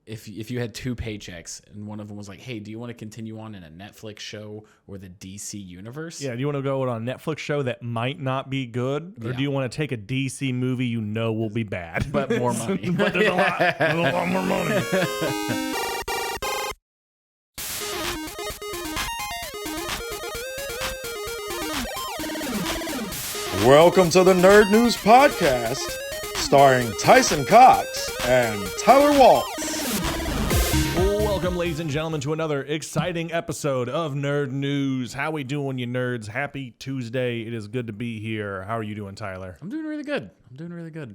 if you had two paychecks and one of them was like, hey, do you want to continue on in a Netflix show or the DC universe? Yeah, do you want to go on a Netflix show that might not be good? Or do you want to take a DC movie you know will be bad? But more money. But there's a lot more money. Welcome to the Nerd News Podcast, starring Tyson Cox and Tyler Waltz. Welcome, ladies and gentlemen, to another exciting episode of Nerd News. How we doing, you nerds? Happy Tuesday. It is good to be here. How are you doing, Tyler? I'm doing really good.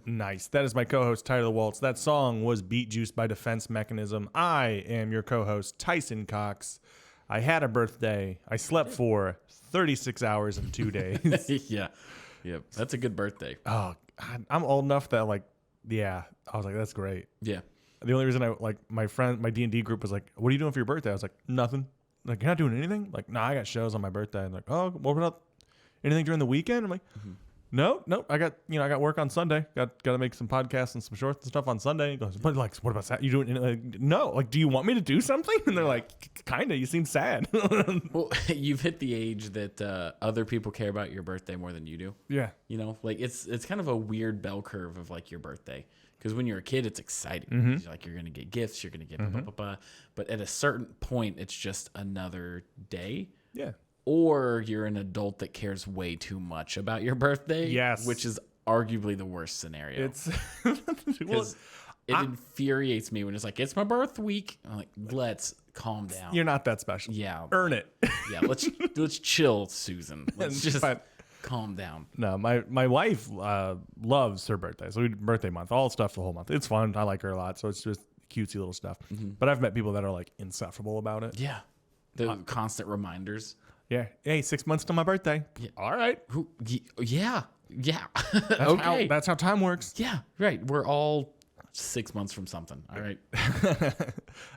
Nice. That is my co-host, Tyler Waltz. That song was Beat Juice by Defense Mechanism. I am your co-host, Tyson Cox. I had a birthday. I slept for 36 hours and 2 days. Yeah. Yep. That's a good birthday. Oh, God, I'm old enough that, I was like, that's great. Yeah. The only reason my D&D group was like, what are you doing for your birthday? I was like, nothing. Like, you're not doing anything? Like, nah, I got shows on my birthday. I'm like, oh, what about anything during the weekend? I'm like, no, I got work on Sunday. Got to make some podcasts and some shorts and stuff on Sunday. He goes, but what about Saturday? You doing anything? No, do you want me to do something? And they're like, kinda, you seem sad. Well, you've hit the age that other people care about your birthday more than you do. Yeah. It's kind of a weird bell curve of your birthday. Because when you're a kid, it's exciting. You're going to get gifts, you're going to get blah, blah, blah, blah. But at a certain point, it's just another day. Yeah. Or you're an adult that cares way too much about your birthday. Yes. Which is arguably the worst scenario. It's because it infuriates me when it's like, it's my birth week. I'm like, let's calm down. You're not that special. Yeah. Earn it. Yeah. Let's chill, Susan. Let's just calm down. No, my wife loves her birthday. So we do birthday month, all stuff the whole month. It's fun. I like her a lot. So it's just cutesy little stuff. But I've met people that are insufferable about it. Yeah. The constant reminders. Yeah. Hey, 6 months to my birthday. Yeah. All right. Yeah. That's how time works. Yeah. Right. We're all 6 months from something. All right.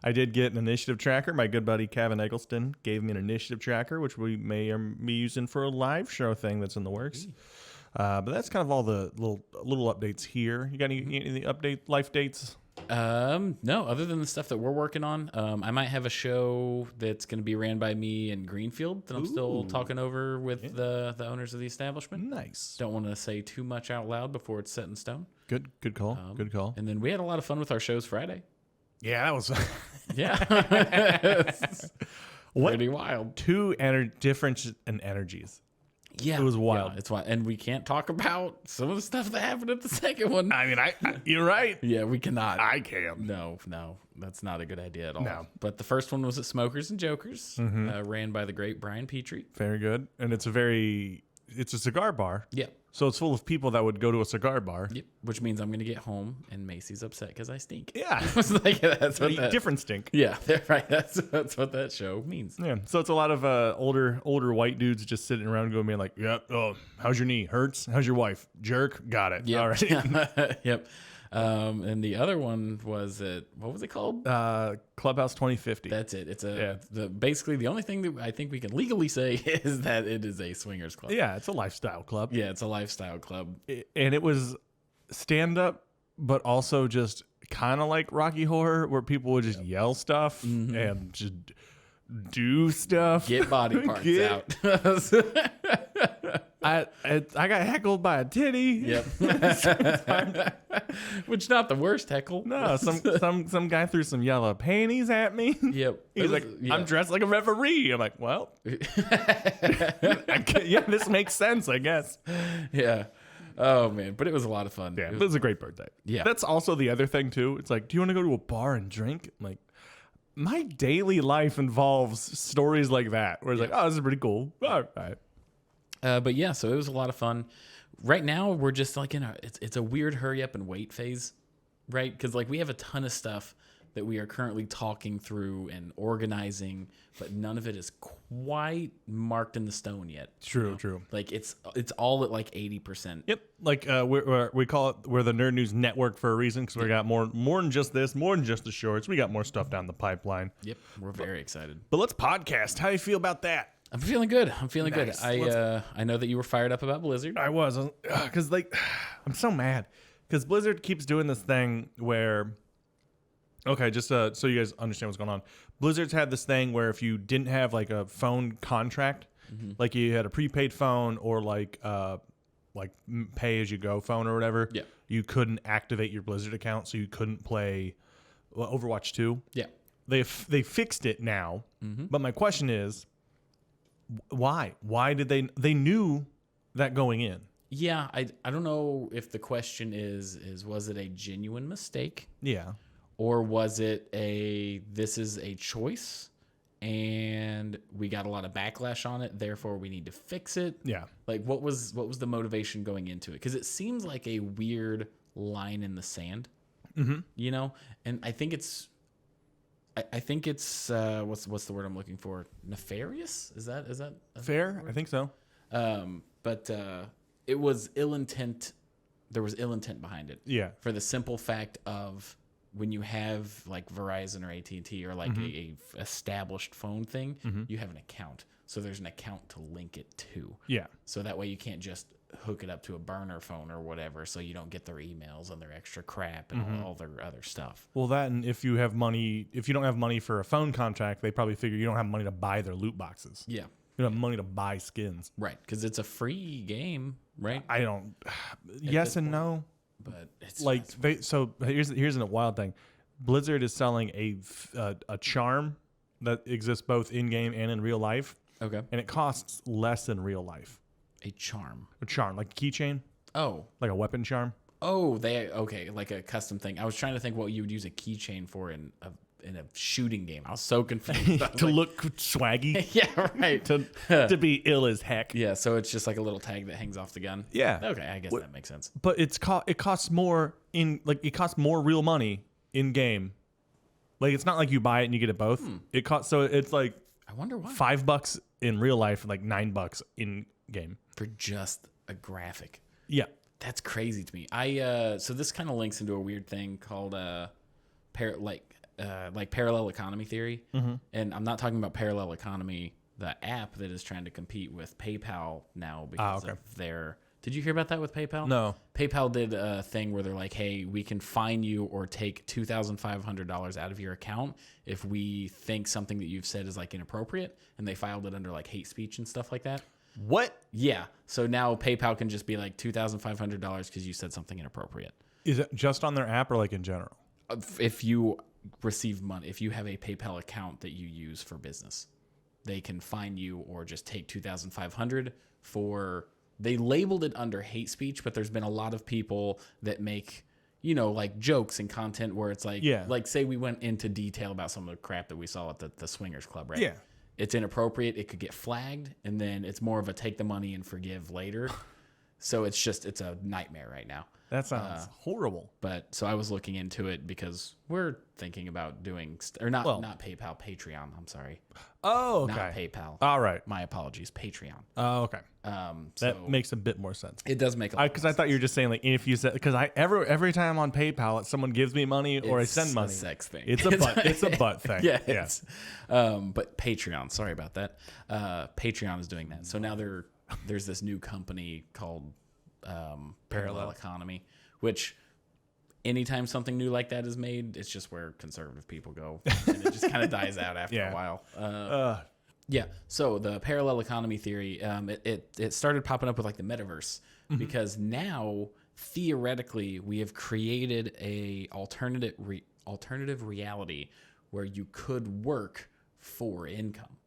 I did get an initiative tracker. My good buddy Cavill Eggleston gave me an initiative tracker, which we may be using for a live show thing that's in the works. But that's kind of all the little updates here. You got any update life dates? No, other than the stuff that we're working on. I might have a show that's going to be ran by me in Greenfield that I'm still talking over with the owners of the establishment. Nice. Don't want to say too much out loud before it's set in stone. Good call. Good call. And then we had a lot of fun with our shows Friday. Yeah, that was pretty wild. Two different energies. Yeah, it was wild. Yeah, it's wild, and we can't talk about some of the stuff that happened at the second one. I mean, you're right. Yeah, we cannot. I can. No, that's not a good idea at all. No. But the first one was at Smokers and Jokers, ran by the great Brian Petrie. Very good, and it's a cigar bar. Yep. So it's full of people that would go to a cigar bar. Yep. Which means I'm going to get home and Macy's upset because I stink. Yeah. That's what different stink. Yeah, right. That's what that show means. Yeah. So it's a lot of older white dudes just sitting around going being like, "Yeah, oh, how's your knee? Hurts? How's your wife? Jerk? Got it. Yep. All right." Yep. And the other one was what was it called? Clubhouse 2050. That's it. It's basically the only thing that I think we can legally say is that it is a swingers club. Yeah, it's a lifestyle club. Yeah, it's a lifestyle club. And it was stand up, but also just kind of like Rocky Horror, where people would just yell stuff and just do stuff. Get body parts out. I got heckled by a titty. Yep. Which not the worst heckle. No, some guy threw some yellow panties at me. Yep. He's like, I'm dressed like a referee. I'm like, well, yeah, this makes sense, I guess. Yeah. Oh man, but it was a lot of fun. Yeah, it was a great birthday. Yeah. That's also the other thing too. It's like, do you want to go to a bar and drink? I'm like, my daily life involves stories like that, where it's like, oh, this is pretty cool. All right. But yeah, so it was a lot of fun. Right now, we're just it's a weird hurry up and wait phase, right? Because we have a ton of stuff that we are currently talking through and organizing, but none of it is quite marked in the stone yet. True. It's all at 80%. Yep. We call it, we're the Nerd News Network for a reason, because we got more than just this, more than just the shorts. We got more stuff down the pipipeline. Yep, we're very excited. But let's podcast. How do you feel about that? I'm feeling good. Nice. I know that you were fired up about Blizzard. I was, because I'm so mad because Blizzard keeps doing this thing where Okay, just so you guys understand what's going on. Blizzard's had this thing where if you didn't have like a phone contract, like you had a prepaid phone or like pay as you go phone or whatever, you couldn't activate your Blizzard account, so you couldn't play Overwatch 2. Yeah. They fixed it now, but my question is, why? Why did they knew that going in? Yeah, I don't know if the question is was it a genuine mistake? Yeah. Or was it this is a choice and we got a lot of backlash on it, therefore we need to fix it? Yeah. Like what was the motivation going into it? Because it seems like a weird line in the sand, you know? And I think it's what's the word I'm looking for? Nefarious? Is that Fair? I think so. But it was ill intent. There was ill intent behind it. Yeah. For the simple fact of when you have like Verizon or AT&T or like a established phone thing, you have an account. So there's an account to link it to. Yeah. So that way you can't just hook it up to a burner phone or whatever, so you don't get their emails and their extra crap and all their other stuff. Well, that, and if you don't have money for a phone contract, they probably figure you don't have money to buy their loot boxes. Yeah. You don't have money to buy skins. Right, because it's a free game, right? I don't. Yes and no. But it's like so here's a wild thing. Blizzard is selling a charm that exists both in game and in real life. Okay. And it costs less in real life. A charm, like a keychain. Oh, like a weapon charm. Oh, like a custom thing. I was trying to think what you would use a keychain for in a shooting game. I was so confused. Look swaggy. Yeah, right. to be ill as heck. Yeah, so it's just like a little tag that hangs off the gun. Yeah. Okay, I guess that makes sense. But it costs more more real money in game. Like it's not like you buy it and you get it both. It's like I wonder why. $5 in real life and like $9 in game for just a graphic. Yeah. That's crazy to me. So this kind of links into a weird thing called parallel economy theory. And I'm not talking about parallel economy, the app that is trying to compete with PayPal now because of their... Did you hear about that with PayPal? No. PayPal did a thing where they're like, hey, we can fine you or take $2,500 out of your account if we think something that you've said is like inappropriate. And they filed it under like hate speech and stuff like that. What? Yeah. So now PayPal can just be like $2,500 because you said something inappropriate. Is it just on their app or like in general? If you receive money, if you have a PayPal account that you use for business, they can fine you or just take $2,500 for. They labeled it under hate speech, but there's been a lot of people that make, like jokes and content where it's like, like say we went into detail about some of the crap that we saw at the Swingers Club, right? Yeah. It's inappropriate. It could get flagged, and then it's more of a take the money and forgive later. So it's a nightmare right now. That sounds horrible. But so I was looking into it because we're thinking about doing not PayPal, Patreon. I'm sorry. Oh, okay. Not PayPal. All right. My apologies. Patreon. Oh, okay. That makes a bit more sense. It does make a lot because I thought you were just saying like if you said because every time I'm on PayPal someone gives me money or I send money. It's a sex thing. It's a butt thing. Yeah. Yes. But Patreon. Sorry about that. Patreon is doing that. So now there's this new company called Parallel Economy, which anytime something new like that is made, it's just where conservative people go, and it just kind of dies out after a while. Yeah. So the parallel economy theory, it started popping up with like the metaverse because now theoretically we have created a alternative reality where you could work for income.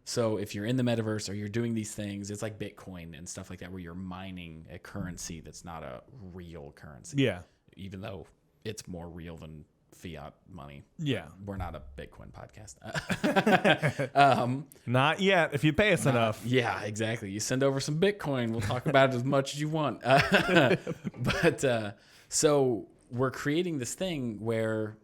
So if you're in the metaverse or you're doing these things, it's like Bitcoin and stuff like that, where you're mining a currency that's not a real currency. Yeah. Even though it's more real than fiat money. Yeah. We're not a Bitcoin podcast. Not yet. If you pay us enough. Yeah, exactly. You send over some Bitcoin. We'll talk about it as much as you want. So we're creating this thing where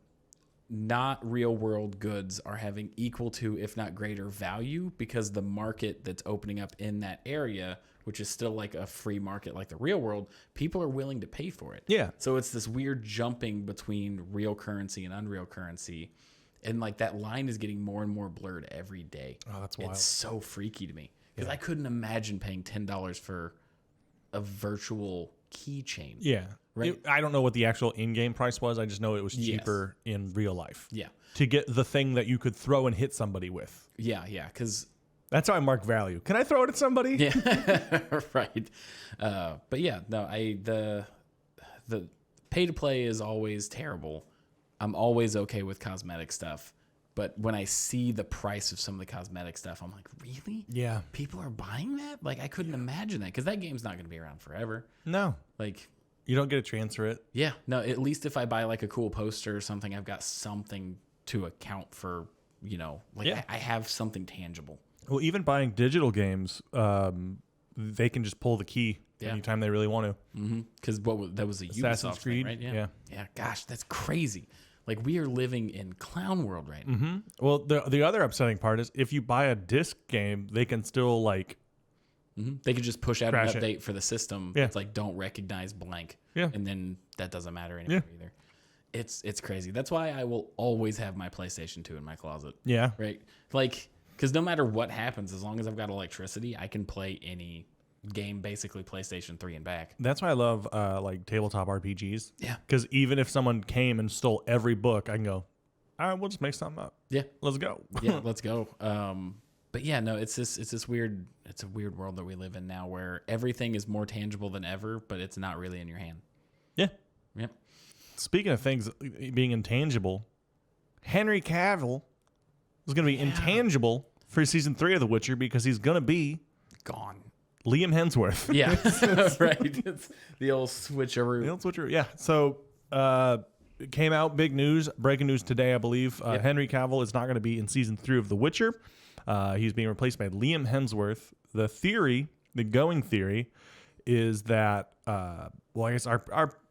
not real world goods are having equal to, if not greater value, because the market that's opening up in that area, which is still like a free market like the real world, people are willing to pay for it. Yeah. So it's this weird jumping between real currency and unreal currency. And like that line is getting more and more blurred every day. Oh, that's wild. It's so freaky to me because I couldn't imagine paying $10 for a virtual keychain. Yeah. Right. I don't know what the actual in-game price was. I just know it was Yes. cheaper in real life. Yeah. To get the thing that you could throw and hit somebody with. Yeah. Because That's how I mark value. Can I throw it at somebody? yeah, right. But yeah, no, the pay to play is always terrible. I'm always okay with cosmetic stuff, but when I see the price of some of the cosmetic stuff, I'm like, really? Yeah. People are buying that? Like, I couldn't imagine that because that game's not going to be around forever. No. Like, You don't get to transfer it. yeah, no. At least if I buy like a cool poster or something, I've got something to account for. Like Yeah. I have something tangible. Well, even buying digital games, they can just pull the key anytime they really want to. Because that was a Assassin's Ubisoft Creed, thing, right? yeah. Yeah. Gosh, that's crazy. Like we are living in clown world right now. Mm-hmm. Well, the other upsetting part is if you buy a disc game, they can still like They could just push out an Crash it. update for the system. Yeah. It's like don't recognize blank. Yeah. And then that doesn't matter anymore either. It's crazy. That's why I will always have my PlayStation 2 in my closet. yeah. Right? Like, because no matter what happens, as long as I've got electricity, I can play any game, basically PlayStation 3 and back. That's why I love like tabletop RPGs. Yeah. Because even if someone came and stole every book, I can go, all right, we'll just make something up. Yeah. Let's go. Yeah, let's go. But yeah, no, it's a weird world that we live in now where everything is more tangible than ever, but it's not really in your hand. Yeah. Yep. Speaking of things being intangible, Henry Cavill is going to be intangible for season 3 of The Witcher because he's going to be Gone. Liam Hemsworth. Yeah. Right. It's the old switcheroo. The old Switcher. Yeah. So it came out, big news, breaking news today, I believe. Henry Cavill is not going to be in season 3 of The Witcher. He's being replaced by Liam Hemsworth. The going theory is that, well, I guess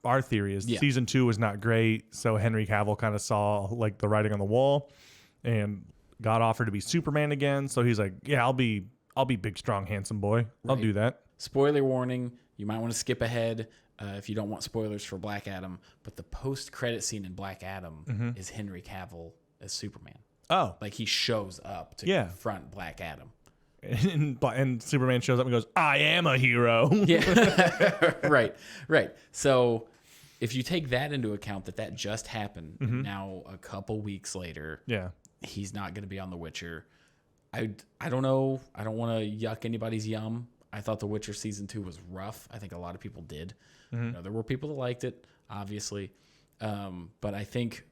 our theory is season 2 was not great, so Henry Cavill kind of saw like the writing on the wall and got offered to be Superman again. So he's like, yeah, I'll be big, strong, handsome boy. I'll do that. Spoiler warning, you might want to skip ahead if you don't want spoilers for Black Adam, but the post-credit scene in Black Adam is Henry Cavill as Superman. Oh. Like he shows up to confront Black Adam. And Superman shows up and goes, I am a hero. Yeah. Right. So if you take that into account that just happened, and now a couple weeks later, he's not going to be on The Witcher. I don't know. I don't want to yuck anybody's yum. I thought The Witcher season 2 was rough. I think a lot of people did. There were people that liked it, obviously. But I think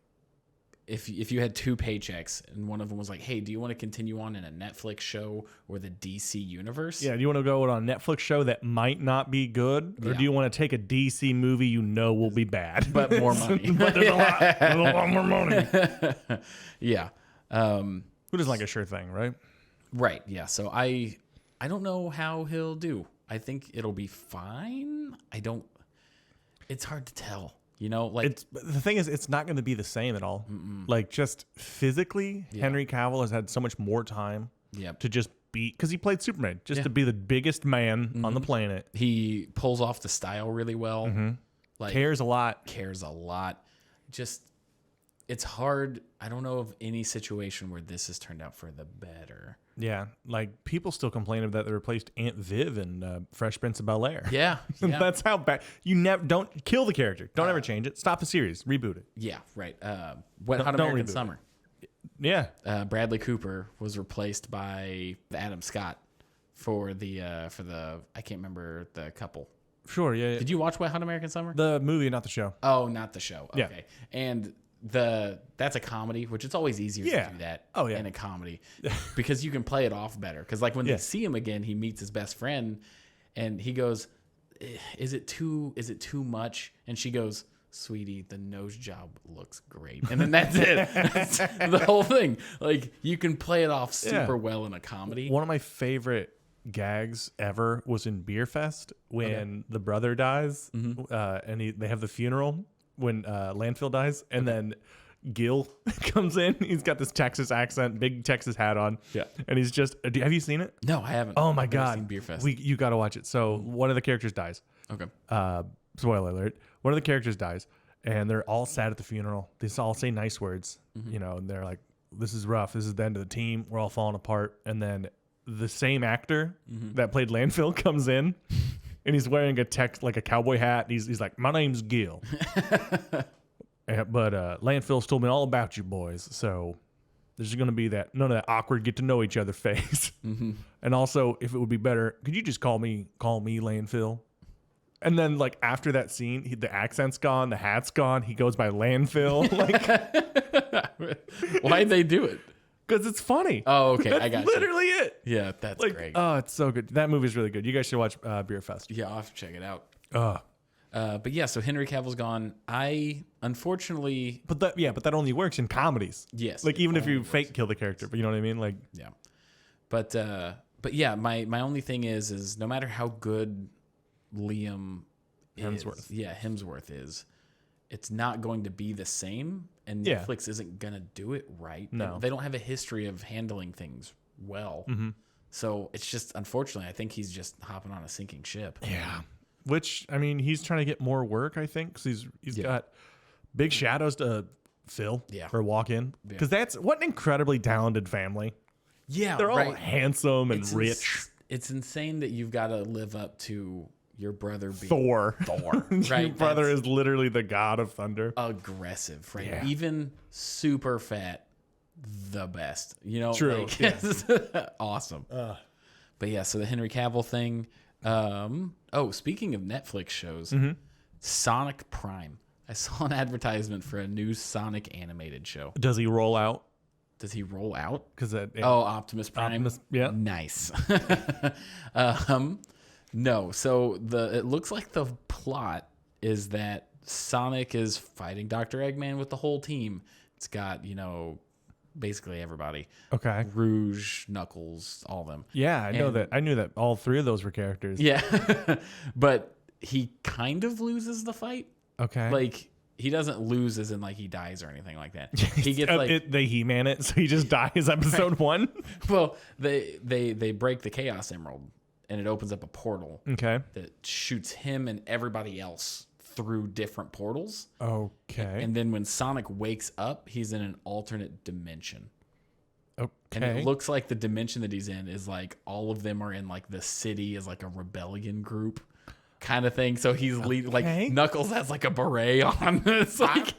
if you had 2 paychecks and one of them was like, hey, do you want to continue on in a Netflix show or the DC universe? Yeah, do you want to go on a Netflix show that might not be good? Or do you want to take a DC movie you know will be bad? But more money. But there's a lot more money. Yeah. Who doesn't like a sure thing, right? Right, yeah. So I don't know how he'll do. I think it'll be fine. It's hard to tell. The thing is, it's not going to be the same at all. Like just physically, Henry Cavill has had so much more time to just be, because he played Superman, just to be the biggest man on the planet. He pulls off the style really well. Like Cares a lot. Just, it's hard. I don't know of any situation where this has turned out for the better. Yeah, like people still complain that they replaced Aunt Viv in Fresh Prince of Bel-Air. Yeah. That's how bad. You never don't kill the character. Don't ever change it. Stop the series. Reboot it. Yeah, right. Wet Hot American Summer. Yeah. Bradley Cooper was replaced by Adam Scott for the I can't remember the couple. Sure. Yeah. Did you watch Wet Hot American Summer? The movie, not the show. Oh, not the show. Okay. Yeah. And that's a comedy, which it's always easier to do that in a comedy because you can play it off better. Because like when they see him again, he meets his best friend and he goes, is it too much? And she goes, sweetie, the nose job looks great. And then that's it. That's the whole thing. Like you can play it off super well in a comedy. One of my favorite gags ever was in Beer Fest when the brother dies and they have the funeral when Landfill dies, and then Gil comes in. He's got this Texas accent, big Texas hat on. Yeah. And he's just, have you seen it? No, I haven't. Oh my I've never God. seen Beer Fest. You got to watch it. So one of the characters dies. Okay. Spoiler alert. One of the characters dies and they're all sad at the funeral. They all say nice words, and they're like, this is rough. This is the end of the team. We're all falling apart. And then the same actor that played Landfill comes in and he's wearing a like a cowboy hat. He's like, my name's Gil. But Landfill's told me all about you boys, so there's going to be none of that awkward get to know each other phase. Mm-hmm. And also, if it would be better, could you just call me Landfill? And then, like, after that scene, the accent's gone, the hat's gone. He goes by Landfill. Like, why'd they do it? Because it's funny. Oh, okay. That's I got literally you. it. Yeah, that's Like, great. oh, it's so good. That movie's really good. You guys should watch Beer Fest. Yeah, I'll have to check it out. But But so Henry Cavill's gone. I unfortunately, that only works in comedies. yes, Like, it even if only you works. fake kill the character, but you know what I mean? Like, Yeah, but yeah, my only thing is no matter how good Liam Hemsworth. Hemsworth is, it's not going to be the same, and Yeah. Netflix isn't gonna do it right. No. They don't have a history of handling things well. Mm-hmm. So it's just, unfortunately, I think he's just hopping on a sinking ship. yeah. Which, I mean, he's trying to get more work, I think, because he's Yeah. got big shadows to fill or walk in. Because that's what an incredibly talented family. Yeah, They're all right. handsome and It's rich. It's insane that you've got to live up to your brother being Thor. right? Your brother That's is literally the god of thunder. aggressive, right? Yeah. Even super fat, the best. You know, True, like, yeah. awesome. But yeah, so the Henry Cavill thing. Speaking of Netflix shows, Mm-hmm. Sonic Prime. I saw an advertisement for a new Sonic animated show. Does he roll out? Does he roll out? Because Optimus Prime. Optimus, yeah. Nice. No. So it looks like the plot is that Sonic is fighting Dr. Eggman with the whole team. It's got, basically everybody. Okay. Rouge, Knuckles, all of them. Yeah, I know And- that. I knew that all three of those were characters. Yeah. But he kind of loses the fight. Okay. Like, he doesn't lose as in like he dies or anything like that. He gets like they He-Man it, so he just dies episode 1. well, they break the Chaos Emerald and it opens up a portal Okay. that shoots him and everybody else through different portals. Okay. And then when Sonic wakes up, he's in an alternate dimension. Okay. And it looks like the dimension that he's in is like all of them are in like the city as like a rebellion group kind of thing. So he's leading, like Knuckles has like a beret on. It's like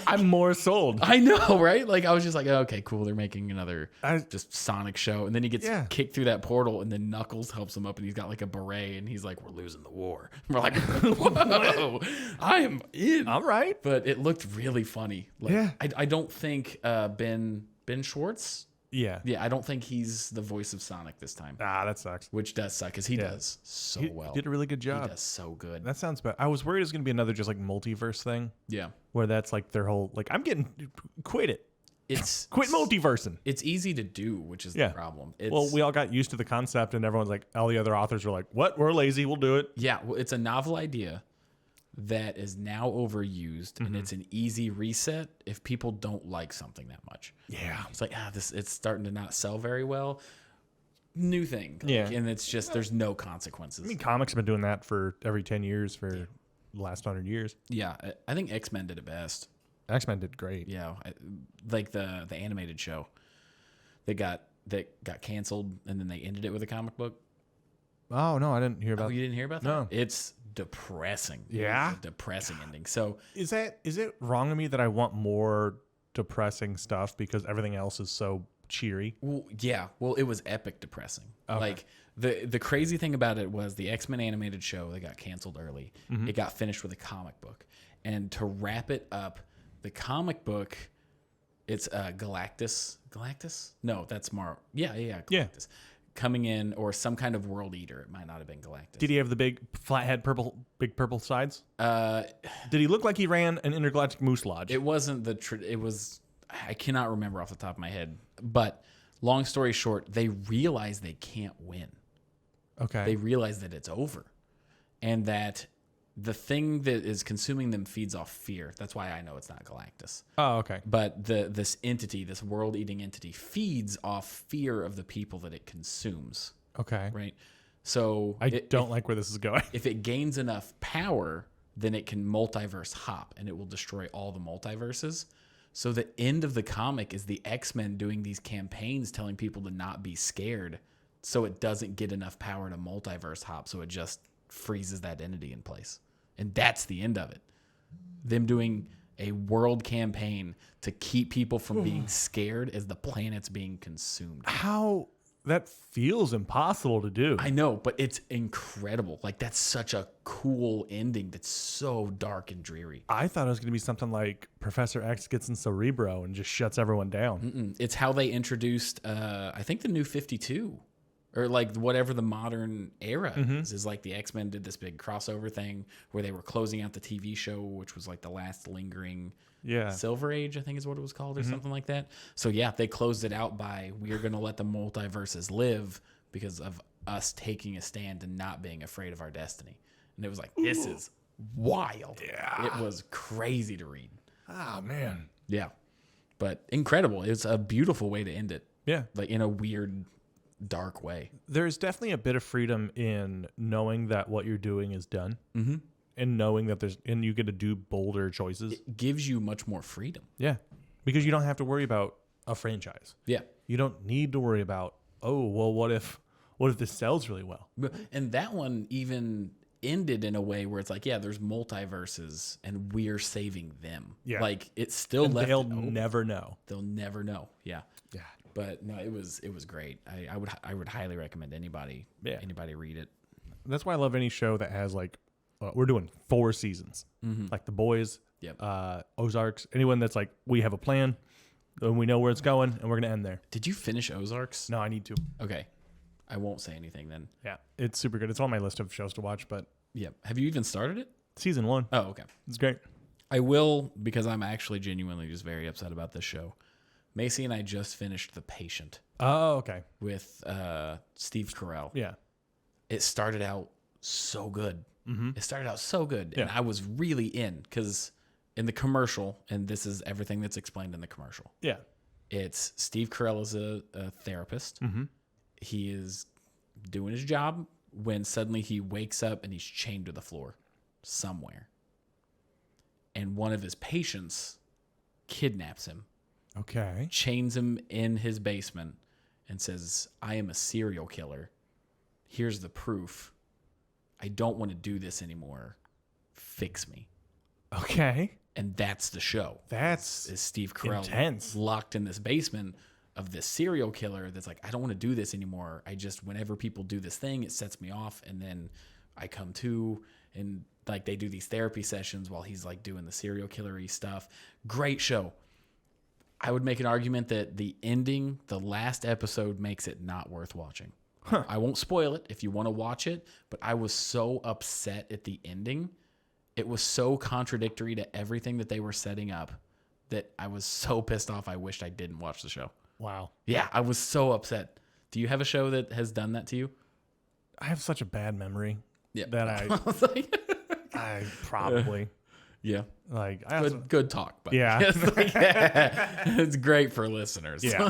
I'm more sold. I know, right? Like I was just like, oh, okay, cool. They're making another I- just Sonic show, and then he gets kicked through that portal, and then Knuckles helps him up, and he's got like a beret, and he's like, "We're losing the war." And we're like, "Whoa, I am in." All right. But it looked really funny. Like, Yeah. I don't think Ben Schwartz. Yeah. Yeah, I don't think he's the voice of Sonic this time, That sucks. which does suck because he does so He well. did a really good He job. does so good. That sounds bad. I was worried it was going to be another just like multiverse thing Yeah, where that's like their whole like quit it. it's Quit multiversing. It's easy to do, which is Yeah. the problem. It's, Well, we all got used to the concept and everyone's like all the other authors were like, "What? We're lazy. We'll do it." Yeah, well, it's a novel idea that is now overused, and it's an easy reset if people don't like something that much. Yeah. It's like, it's starting to not sell very well. New thing. Like, Yeah. And it's just, there's no consequences. I mean, comics have been doing that for every 10 years for the last 100 years. Yeah, I think X-Men did it best. X-Men did great. Yeah, like the animated show that got canceled, and then they ended it with a comic book. Oh, no, I didn't hear about Oh, you didn't hear about that? No. It's depressing. Yeah? It's a depressing ending. So Is it wrong of me that I want more depressing stuff because everything else is so cheery? well, yeah, it was epic depressing. Like the crazy thing about it was the X-Men animated show that got canceled early. It got finished with a comic book, and to wrap it up, the comic book, it's Galactus. Galactus? No, that's Mar. Yeah, Galactus. Coming in, or some kind of world eater. It might not have been Galactus. Did he have the big flathead big purple sides? Did he look like he ran an intergalactic moose lodge? It wasn't it was, I cannot remember off the top of my head, but long story short, they realize they can't win. Okay. They realize that it's over, and that the thing that is consuming them feeds off fear. That's why I know it's not Galactus. Oh, okay. But this entity, this world-eating entity, feeds off fear of the people that it consumes, Okay. right? So I don't like where this is going. if it gains enough power, then it can multiverse hop, and it will destroy all the multiverses. So the end of the comic is the X-Men doing these campaigns telling people to not be scared, so it doesn't get enough power to multiverse hop, so it just freezes that entity in place. And that's the end of it. Them doing a world campaign to keep people from being scared as the planet's being consumed. How that feels impossible to do. I know, but it's incredible. Like, that's such a cool ending that's so dark and dreary. I thought it was going to be something like Professor X gets in Cerebro and just shuts everyone down. It's how they introduced, I think, the New 52. Or like whatever the modern era is like the X-Men did this big crossover thing where they were closing out the TV show, which was like the last lingering Silver Age, I think is what it was called, or something like that. So yeah, they closed it out by, we're going to let the multiverses live because of us taking a stand and not being afraid of our destiny. And it was like, this is wild. Yeah. It was crazy to read. Oh, man. Yeah. But incredible. It's a beautiful way to end it. Yeah. Like in a weird, dark way. There's definitely a bit of freedom in knowing that what you're doing is done, and knowing that and you get to do bolder choices. It gives you much more freedom. Yeah, because you don't have to worry about a franchise. Yeah, You don't need to worry about, oh, well, what if this sells really well? and that one even ended in a way where it's like, yeah, there's multiverses and we're saving them. Yeah. Like it's still left. They'll never know. They'll never know. Yeah. Yeah. But no, it was great. I would highly recommend anybody read it. That's why I love any show that has like, we're doing 4 seasons, like The Boys, Yep. Ozarks, anyone that's like, we have a plan and we know where it's going and we're going to end there. Did you finish Ozarks? No, I need to. Okay. I won't say anything then. Yeah. It's super good. It's on my list of shows to watch, but Yeah. Have you even started it? season 1, Oh, okay. it's great. I will, because I'm actually genuinely just very upset about this show. Macy and I just finished The Patient Oh, okay. with Steve Carell. Yeah. It started out so good. It started out so good. And Yeah. I was really in because in the commercial, and this is everything that's explained in the commercial, Yeah. it's Steve Carell is a therapist. He is doing his job when suddenly he wakes up and he's chained to the floor somewhere. And one of his patients kidnaps him, Okay. chains him in his basement, and says, I am a serial killer. Here's the proof. I don't want to do this anymore. Fix me. Okay. And that's the show. That's Is Steve Carell intense. locked in this basement of this serial killer that's like, I don't want to do this anymore. I just, whenever people do this thing, it sets me off. And then I come to, and like they do these therapy sessions while he's like doing the serial killer-y stuff. Great show. I would make an argument that the ending, the last episode, makes it not worth watching. I won't spoil it if you want to watch it, but I was so upset at the ending. It was so contradictory to everything that they were setting up that I was so pissed off I wished I didn't watch the show. wow. Yeah, I was so upset. Do you have a show that has done that to you? I have such a bad memory Yeah. that I was like, I probably yeah. like I also, Good talk, but Yeah. it's great for listeners. Yeah.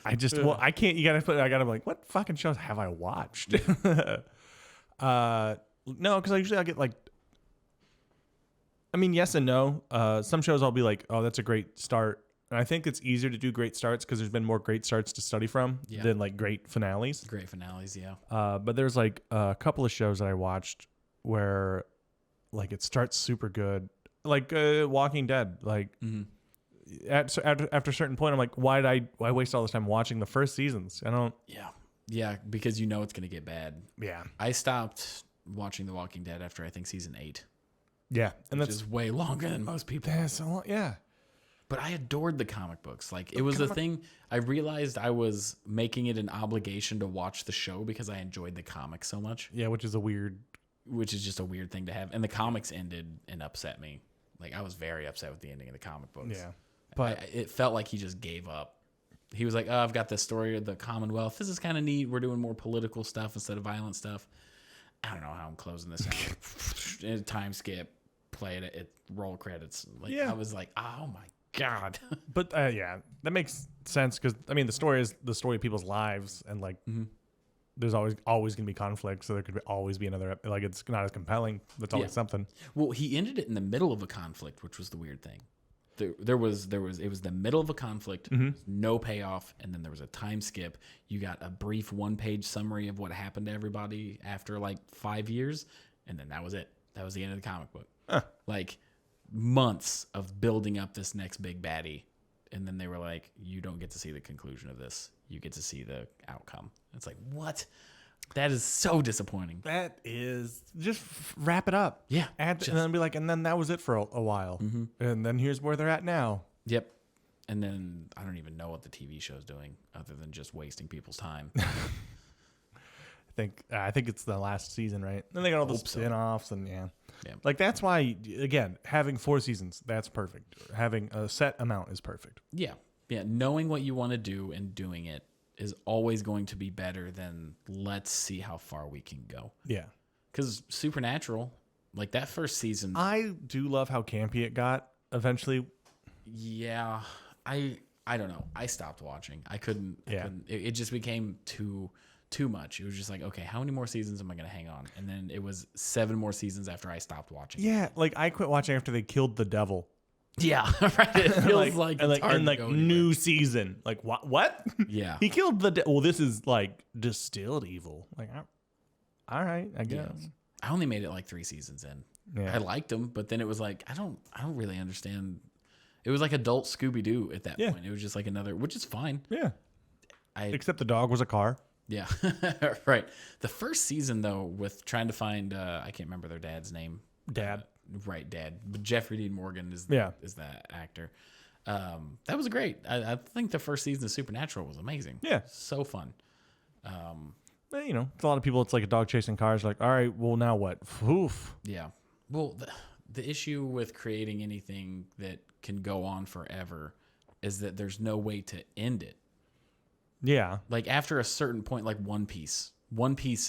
I just well I can't. I gotta be like, what fucking shows have I watched? No, because I get like, I mean, yes and no. Some shows I'll be like, oh, that's a great start. And I think it's easier to do great starts because there's been more great starts to study from than like great finales. Great finales, yeah. But there's like a couple of shows that I watched where like it starts super good, like Walking Dead. Like after a certain point, I'm like, why waste all this time watching the first seasons? I don't. Yeah, because you know it's gonna get bad. Yeah. I stopped watching The Walking Dead after I think season 8. Yeah, and Which that's is way longer than most people. that's a lot. Yeah. But I adored the comic books. Like it was a thing. I realized I was making it an obligation to watch the show because I enjoyed the comics so much. Yeah, which is just a weird thing to have. And the comics ended and upset me. Like I was very upset with the ending of the comic books. Yeah. But it felt like he just gave up. He was like, oh, I've got this story of the Commonwealth. This is kind of neat. We're doing more political stuff instead of violent stuff. I don't know how I'm closing this out. Time skip, play it, roll credits. Like Yeah. I was like, oh my God. But yeah, that makes sense because I mean the story is the story of people's lives, and like there's always going to be conflict, so there could always be another. Like it's not as compelling. That's always something. Well, he ended it in the middle of a conflict, which was the weird thing. there was it was the middle of a conflict, no payoff, and then there was a time skip. You got a brief 1-page summary of what happened to everybody after like 5 years, and then that was it. That was the end of the comic book. Like months of building up this next big baddie, and then they were like, you don't get to see the conclusion of this. You get to see the outcome. It's like, what? That is so disappointing. That is just wrap it up. Yeah. And then be like, and then that was it for a while. And then here's where they're at now. Yep. And then I don't even know what the TV show's doing other than just wasting people's time. I think it's the last season, right? Then they got all the spin-offs and Yeah. Like that's why, again, having 4 seasons, that's perfect. Having a set amount is perfect. Yeah. Yeah. Knowing what you want to do and doing it is always going to be better than let's see how far we can go. Yeah. Because Supernatural, like that first season. I do love how campy it got eventually. Yeah. I don't know. I stopped watching. I couldn't. It just became too much. It was just like, okay, how many more seasons am I going to hang on? And then it was 7 more seasons after I stopped watching. Yeah. Like I quit watching after they killed the devil. Yeah, right. It feels like it's hard and to go new anywhere. season. Like what? Yeah. He killed the well, this is like distilled evil. Like all right, I guess. Yeah. I only made it like 3 seasons in. Yeah. I liked them, but then it was like I don't really understand. It was like adult Scooby-Doo at that point. It was just like another, which is fine. Yeah. Except the dog was a car. Yeah. Right. The first season though, with trying to find I can't remember their dad's name. Dad. Right, Dad. But Jeffrey Dean Morgan is that actor. That was great. I think the first season of Supernatural was amazing. Yeah. So fun. You know, it's a lot of people, it's like a dog chasing cars. Like, all right, well, now what? Oof. Yeah. Well, the issue with creating anything that can go on forever is that there's no way to end it. Yeah. Like after a certain point, like One Piece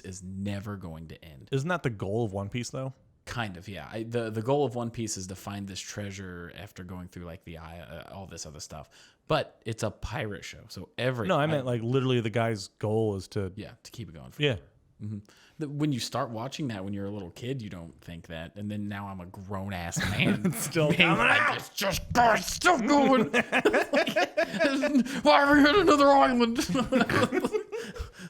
is never going to end. Isn't that the goal of One Piece, though? Kind of, yeah. The goal of One Piece is to find this treasure after going through like the eye, all this other stuff. But it's a pirate show, so No, I meant like literally the guy's goal is to keep it going. Yeah. When you start watching that when you're a little kid, you don't think that, and then now I'm a grown ass man. Still being like, it's just it's still going. Why are we at another island?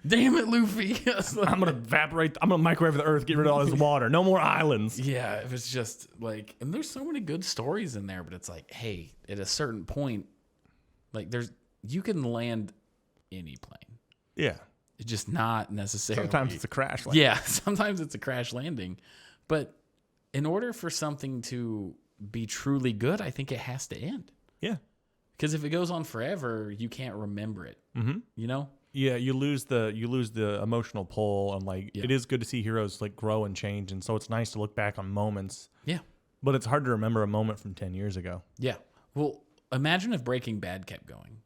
Damn it, Luffy! I'm gonna microwave the earth, get rid of all this water. No more islands. Yeah, it was just like, and there's so many good stories in there, but it's like, hey, at a certain point, like you can land any plane. Yeah. It's just not necessarily. Sometimes it's a crash landing. Yeah, sometimes it's a crash landing. But in order for something to be truly good, I think it has to end. Yeah. Because if it goes on forever, you can't remember it. Mm-hmm. You know? Yeah, you lose the emotional pull, and like it is good to see heroes like grow and change, and so it's nice to look back on moments. Yeah. But it's hard to remember a moment from 10 years ago. Yeah. Well, imagine if Breaking Bad kept going.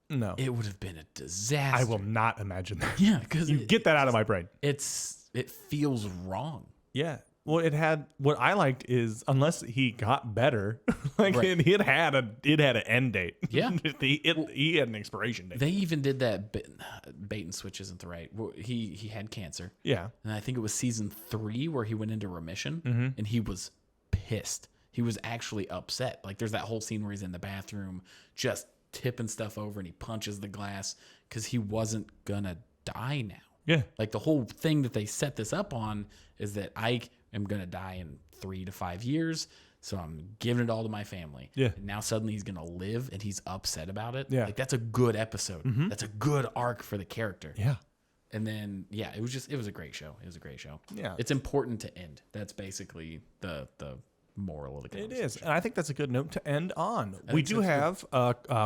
No. It would have been a disaster. I will not imagine that. Yeah, because get that out of my brain. It feels wrong. Yeah. Well, it had what I liked is unless he got better, like Right. it had an end date. Yeah. he had an expiration date. They even did that bait and switch isn't the right. He had cancer. Yeah. And I think it was season 3 where he went into remission, and he was pissed. He was actually upset. Like there's that whole scene where he's in the bathroom just tipping stuff over, and he punches the glass because he wasn't gonna die now. Yeah. Like the whole thing that they set this up on is that I am gonna die in 3 to 5 years, so I'm giving it all to my family. Yeah. And now suddenly he's gonna live, and he's upset about it. Yeah. Like that's a good episode. That's a good arc for the character. Yeah. And then it was a great show. It was a great show. Yeah. It's important to end. That's basically the moral of the It conversation. is, and I think that's a good note to end on. We think do so, have,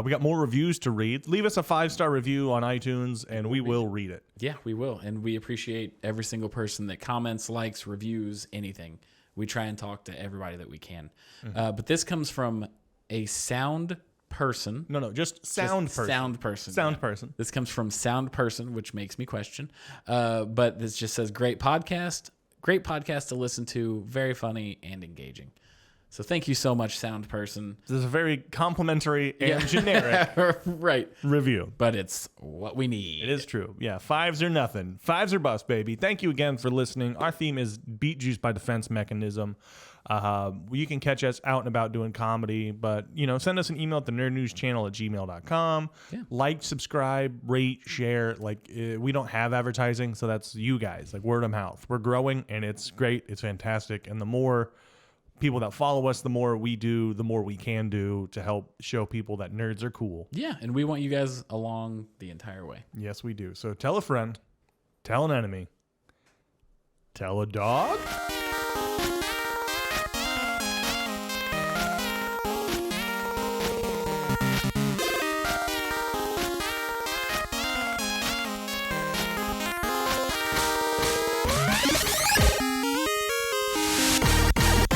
we got more reviews to read. Leave us a 5-star review on iTunes, and we will read it. Yeah, we will. And we appreciate every single person that comments, likes, reviews, anything. We try and talk to everybody that we can. But this comes from a sound person. No, just sound person. Sound person. Sound person. This comes from sound person, which makes me question. But this just says, great podcast to listen to, very funny and engaging. So thank you so much, sound person. This is a very complimentary and generic right. review. But it's what we need. It is true. Yeah, fives are nothing. Fives are bust, baby. Thank you again for listening. Our theme is Beat Juice by Defense Mechanism. You can catch us out and about doing comedy, but, send us an email at the nerdnewschannel@gmail.com. Yeah. Like, subscribe, rate, share. We don't have advertising, so that's you guys, word of mouth. We're growing, and it's great. It's fantastic. And the more people that follow us, the more we do, the more we can do to help show people that nerds are cool. Yeah, and we want you guys along the entire way. Yes, we do. So tell a friend, tell an enemy, tell a dog.